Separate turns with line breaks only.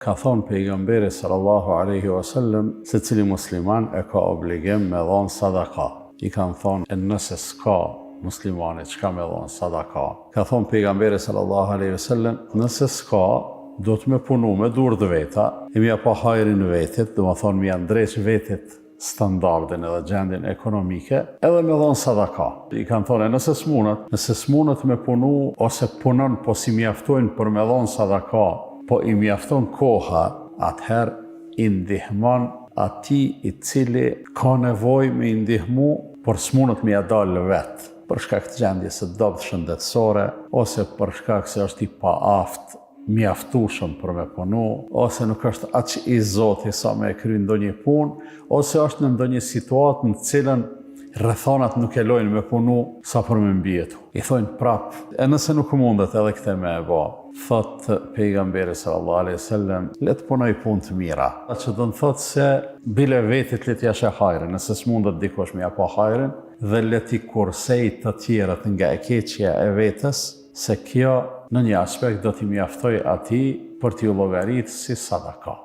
Ka thonë pejgamberi sallallahu alaihi wasallam se cili musliman e ka obligim me dhonë sadaka. I kanë thonë nëse s'ka muslimanit çka me dhonë sadaka. Ka thonë pejgamberi sallallahu alaihi wasallam nëse s'ka do të me punu me dur të veta, e mja pa hajrin vetit, do më thonë mja ndreq vetit standardin edhe gjendin ekonomike, edhe me dhonë sadaka. I kanë thonë nëse s'munët me punu, ose punon po si mjaftojnë për me dhonë sadaka, po i mjafton koha, atëherë i ndihmon ati i cili ka nevoj me i ndihmu, por s'munët me ja dalë vetë, për shkak të gjendjes së dobët shëndetësore, ose për shkak se është i paaft, mjaftueshëm për me punu, ose nuk është aq i zoti sa me kry ndonjë punë, ose është në ndonjë situatë në cilën rrethonat nuk e lojnë me punu sa për me mbijetu. I thojnë prap, e nëse nuk mundet edhe këte me e ba, thot pejgamberi sallallahu alaihi wasallam, le të punoj punë të mira. Që do në thot se bile vetit le t'ja sheh hajrin, nëse s'mundet dikush me ja pa hajrin, dhe le t'i kursej të tjerët nga e keqja e vetës, se kjo në një aspekt do t'i mjaftoj ati për t'i llogaritë si sadaka.